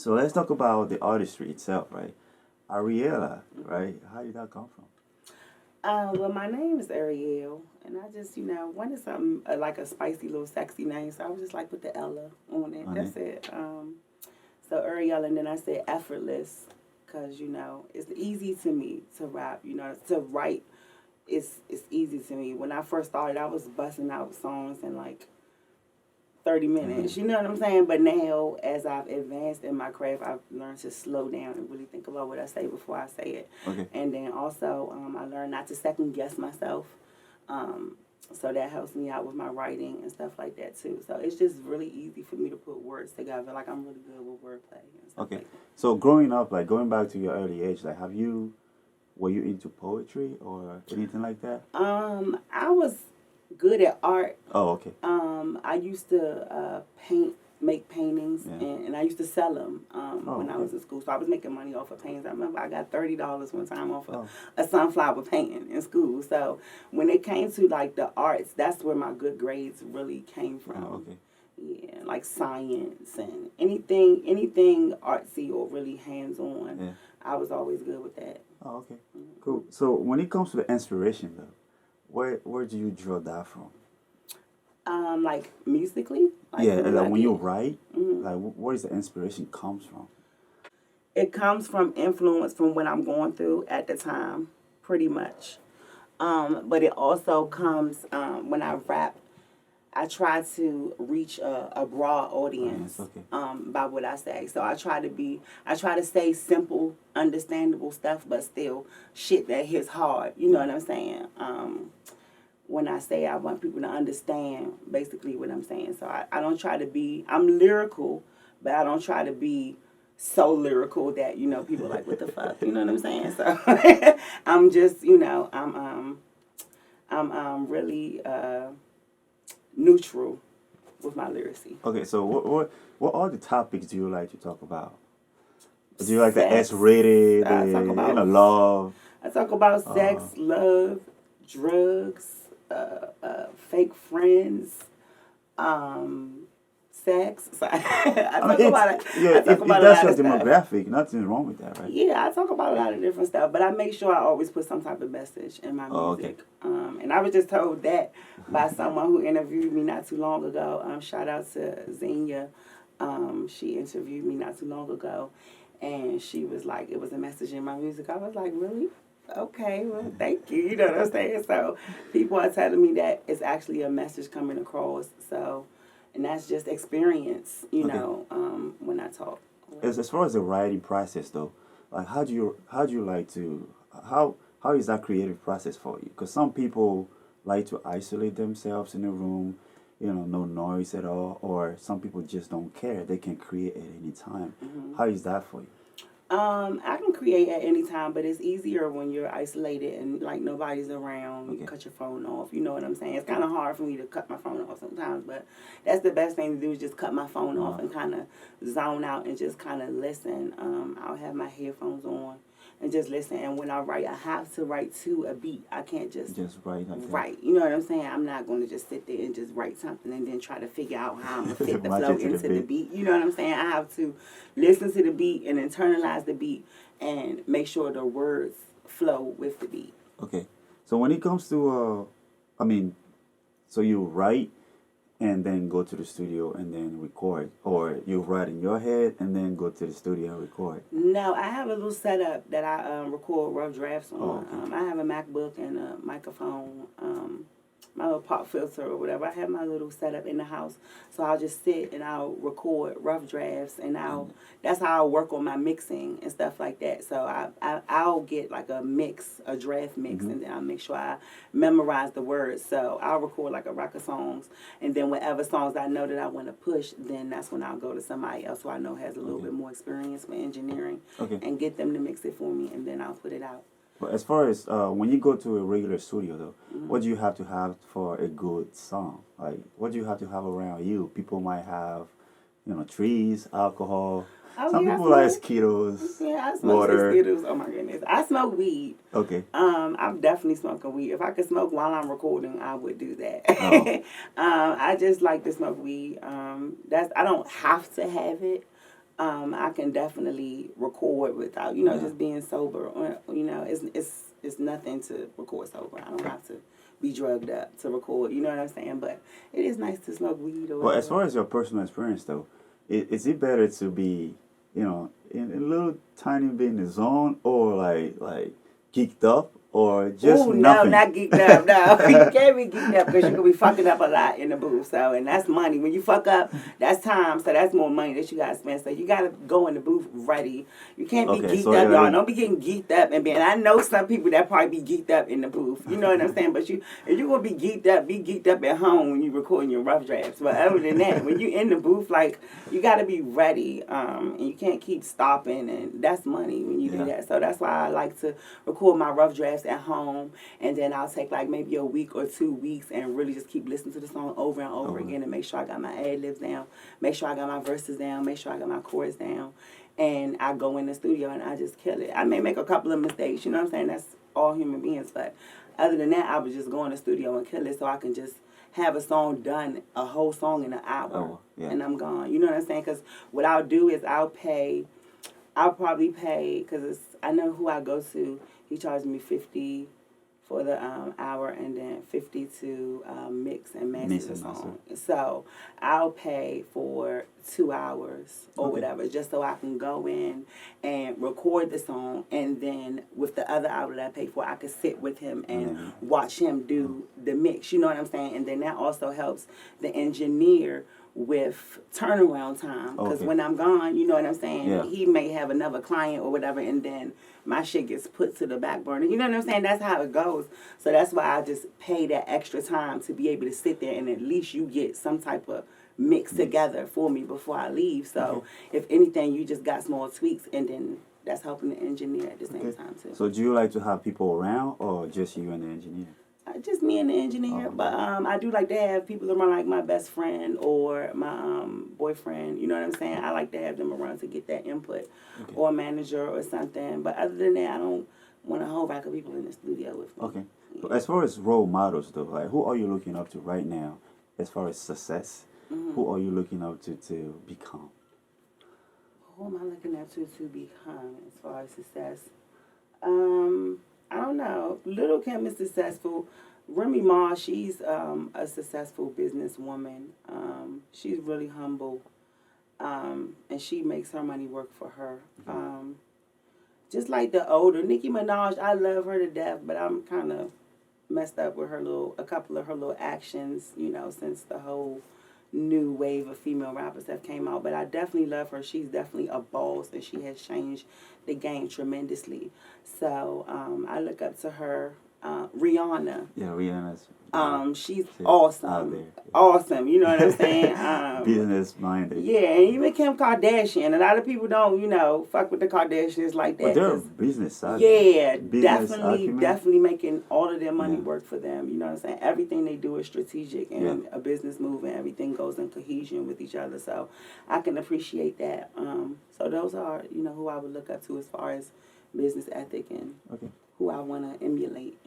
So let's talk about the artistry itself, right? Ariella, right? How did that come from? Well, my name is Ariel, and I just, wanted something like a spicy little sexy name, so I was just like put the Ella on it. On it? That's it. So Ariel, and then I said effortless, because it's easy to me to rap. To write, it's easy to me. When I first started, I was busting out songs in like 30 minutes. You know what I'm saying? But now, as I've advanced in my craft, I've learned to slow down and really think about what I say before I say it. Okay. And then also, I learned not to second guess myself. Um, so that helps me out with my writing and stuff like that too. So it's just really easy for me to put words together. Like I'm really good with wordplay and stuff Okay. like that. So growing up, like going back to your early age, like were you into poetry or anything like that? I was good at art. Oh, okay. I used to make paintings, Yeah. and I used to sell them when I Okay. was in school. So I was making money off of paintings. I remember I got $30 one time off of Oh, a sunflower painting in school. So when it came to like the arts, that's where my good grades really came from. oh, okay. Yeah, like science and anything artsy or really hands on. Yeah. I was always good with that. Oh, okay. Cool. So when it comes to the inspiration, though, where do you draw that from? Like musically, like Yeah, who like I when you get. write, like where is the inspiration comes from? It comes from influence from what I'm going through at the time, pretty much. But it also comes when I rap. I try to reach a broad Audience, audience okay. by what I say. So I try to say simple, understandable stuff, but still shit that hits hard. You know what I'm saying? When I say I want people to understand basically what I'm saying. So I don't try to be, I'm lyrical, but I don't try to be so lyrical that, people are like, what the fuck? You know what I'm saying? So I'm just, I'm really neutral with my lyricy. Okay, so what all the topics do you like to talk about? Do you like the Sex. S-rated, I talk about love? I talk about sex, Uh, love, drugs, fake friends, sex. So I I mean, talk about it. yeah, I talk if about a that's lot your of stuff. demographic, nothing wrong with that, right? Yeah, I talk about a lot of different stuff, but I make sure I always put some type of message in my Oh, okay. music. And I was just told that by someone who interviewed me not too long ago. Shout out to Xenia. She interviewed me not too long ago, and she was like, "It was a message in my music." I was like, "Really? Okay, well, thank you." You know what I'm saying? So people are telling me that it's actually a message coming across. So, and that's just experience, Okay. when I talk. As far as the writing process, though, like how do you like to how is that creative process for you? Because some people like to isolate themselves in a room, no noise at all, or some people just don't care. They can create at any time. How is that for you? I can create at any time, but it's easier when you're isolated and like nobody's around. You Okay. cut your phone off. You know what I'm saying? It's kind of hard for me to cut my phone off sometimes, but that's the best thing to do is just cut my phone off and kind of zone out and just kind of listen. I'll have my headphones on and just listen. And when I write, I have to write to a beat. I can't Just write like that. write. You know what I'm saying? I'm not going to just sit there and just write something and then try to figure out how I'm going to fit the Match flow it to the into the beat. beat. You know what I'm saying? I have to listen to the beat and internalize the beat and make sure the words flow with the beat. Okay. So when it comes to I mean, so you write and then go to the studio and then record, or you write in your head and then go to the studio and record. No, I have a little setup that I record rough drafts on. Oh, okay. I have a MacBook and a microphone, my little pop filter or whatever. I have my little setup in the house, so I'll just sit and I'll record rough drafts, and that's how I work on my mixing and stuff like that. So I'll get like a draft mix, and then I'll make sure I memorize the words. So I'll record like a rack of songs, and then whatever songs I know that I want to push, then that's when I'll go to somebody else who I know has a little bit more experience with engineering, Okay. and get them to mix it for me, and then I'll put it out. But as far as when you go to a regular studio, though, what do you have to have for a good song? Like, what do you have to have around you? People might have, trees, alcohol. Oh Some yeah, I people like smoke. Skittles, Yeah, I smoke water. Skittles. Oh my goodness, I smoke weed. Okay. I'm definitely smoking weed. If I could smoke while I'm recording, I would do that. Oh. I just like to smoke weed. That's I don't have to have it. I can definitely record without, just being sober. It's nothing to record sober. I don't have to be drugged up to record. You know what I'm saying? But it is nice to smoke weed or Well, as whatever. far as your personal experience, though, is it better to be, in a little tiny bit in the zone, or like geeked up, or just Ooh, no, nothing? not geeked up. No, you can't be geeked up because you could be fucking up a lot in the booth. So, and that's money. When you fuck up, that's time. So that's more money that you got to spend. So you got to go in the booth ready. You can't be Okay, geeked so up, y'all. it, Don't be getting geeked up and being. I know some people that probably be geeked up in the booth. You know what I'm saying? But if you gonna be geeked up at home when you recording your rough drafts. But other than that, when you in the booth, like you got to be ready. And you can't keep stopping, and that's money when you do that. So that's why I like to record my rough drafts at home. And then I'll take like maybe a week or 2 weeks and really just keep listening to the song over and over again and make sure I got my ad libs down, make sure I got my verses down, make sure I got my chords down. And I go in the studio and I just kill it. I may make a couple of mistakes, you know what I'm saying? That's all human beings. But other than that, I would just go in the studio and kill it so I can just have a song done, a whole song in an hour. And I'm gone. You know what I'm saying? Because what I'll do is I'll probably pay, because I know who I go to. He charged me $50 for the hour, and then $50 to mix and master the song. So I'll pay for 2 hours or whatever, just so I can go in and record the song, and then with the other hour that I pay for, I could sit with him and watch him do the mix. You know what I'm saying? And then that also helps the engineer with turnaround time, because when I'm gone, you know what I'm saying, he may have another client or whatever, and then my shit gets put to the back burner. You know what I'm saying? That's how it goes. So that's why I just pay that extra time to be able to sit there, and at least you get some type of mix together for me before I leave. So if anything, you just got small tweaks, and then that's helping the engineer at the same time too. So do you like to have people around, or just you and the engineer? Just me and the engineer, but I do like to have people around, like my best friend or my boyfriend. You know what I'm saying? I like to have them around to get that input, or a manager or something. But other than that, I don't want a whole rack of people in the studio with me. Okay. Yeah. As far as role models, though, like who are you looking up to right now, as far as success? Who are you looking up to become? Who am I looking up to become as far as success? I don't know. Little Kim is successful. Remy Ma, she's a successful businesswoman. She's really humble, and she makes her money work for her. Just like the older Nicki Minaj, I love her to death, but I'm kind of messed up with a couple of her little actions, since the whole new wave of female rappers that came out. But I definitely love her. She's definitely a boss, and she has changed the game tremendously. So I look up to her. Rihanna. Yeah, Rihanna's. She's awesome. Awesome. You know what I'm saying? Business minded. Yeah, and even Kim Kardashian. A lot of people don't, fuck with the Kardashians like that. But they're business side. Yeah, definitely making all of their money work for them. You know what I'm saying? Everything they do is strategic and a business move, and everything goes in cohesion with each other. So I can appreciate that. So those are, who I would look up to as far as business ethic and who I want to emulate.